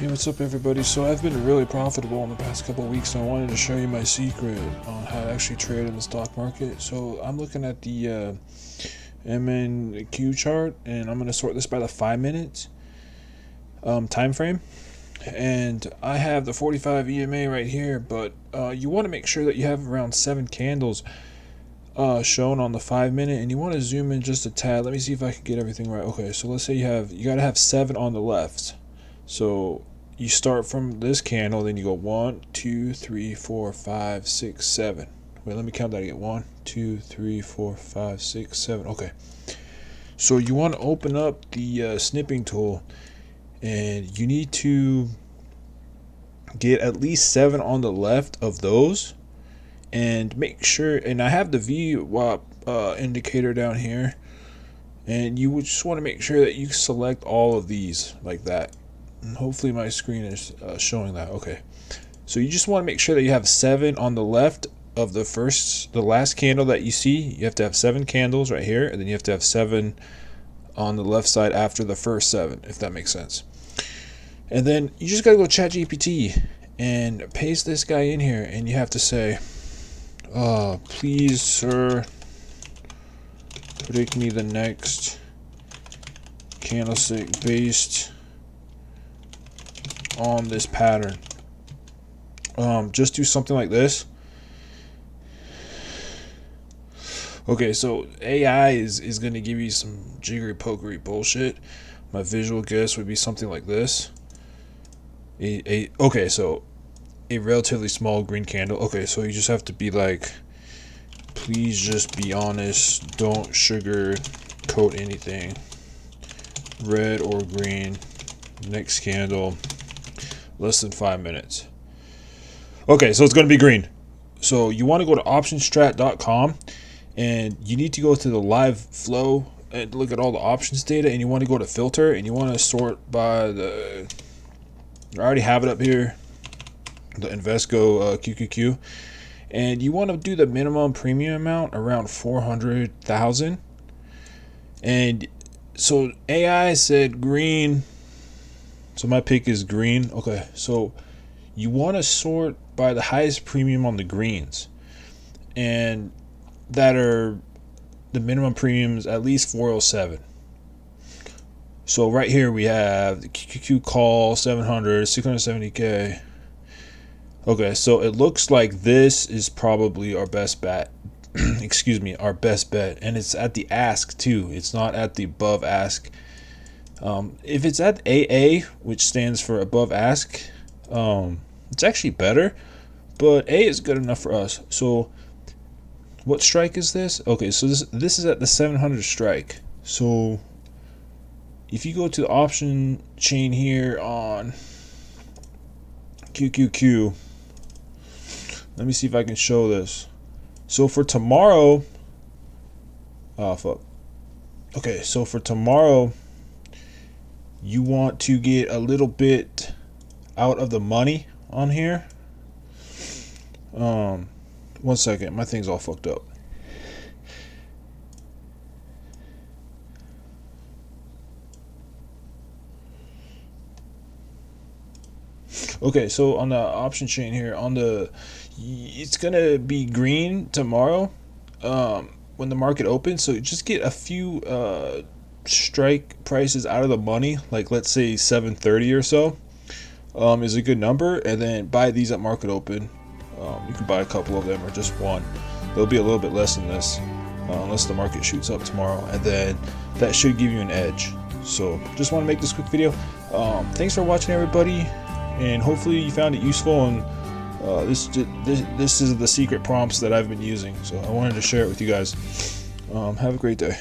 Hey, what's up everybody? So I've been really profitable in the past couple of weeks, and I wanted to show you my secret on how to actually trade in the stock market. So I'm looking at the MNQ chart, and I'm going to sort this by the 5 minutes time frame. And I have the 45 EMA right here, but you want to make sure that you have around 7 candles shown on the 5 minute, and you want to zoom in just a tad. Let me see if I can get everything right. Okay, so let's say you got to have 7 on the left. So you start from this candle, then you go 1, 2, 3, 4, 5, 6, 7. Wait, let me count that again. 1, 2, 3, 4, 5, 6, 7. Okay. So you want to open up the snipping tool, and you need to get at least 7 on the left of those, and make sure. And I have the VWAP indicator down here, and you would just want to make sure that you select all of these like that. And hopefully my screen is showing that. Okay, so you just want to make sure that you have 7 on the left of the last candle that you see. You have to have 7 candles right here, and then you have to have 7 on the left side after the first 7, if that makes sense. And then you just gotta go ChatGPT and paste this guy in here, and you have to say, please sir, predict me the next candlestick based on this pattern. Just do something like this. Okay, so AI is going to give you some jiggery pokery bullshit. My visual guess would be something like this. Okay, so a relatively small green candle. Okay, so you just have to be like, please just be honest, don't sugarcoat anything. Red or green, next candle, less than 5 minutes. Okay, so it's going to be green. So you want to go to optionstrat.com, and you need to go to the live flow and look at all the options data, and you want to go to filter, and you want to sort by the, I already have it up here, the Invesco QQQ, and you want to do the minimum premium amount around 400,000. And so AI said green, so my pick is green. Okay, so you want to sort by the highest premium on the greens, and that are the minimum premiums at least 407. So right here we have the QQQ call 700, 670k. Okay, so it looks like this is probably our best bet. Excuse me, our best bet, and it's at the ask too. It's not at the above ask. If it's at AA, which stands for above ask, it's actually better, but A is good enough for us. So what strike is this? Okay, so this is at the 700 strike. So if you go to the option chain here on QQQ, let me see if I can show this. So for tomorrow, okay, so for tomorrow, you want to get a little bit out of the money on here. 1 second, my thing's all fucked up. Okay, so on the option chain here, it's gonna be green tomorrow when the market opens. So just get a few strike prices out of the money, like let's say 730 or so is a good number, and then buy these at market open. You can buy a couple of them or just one. They'll be a little bit less than this unless the market shoots up tomorrow, and then that should give you an edge. So just want to make this quick video. Thanks for watching, everybody, and hopefully you found it useful. And this is the secret prompts that I've been using, so I wanted to share it with you guys. Have a great day.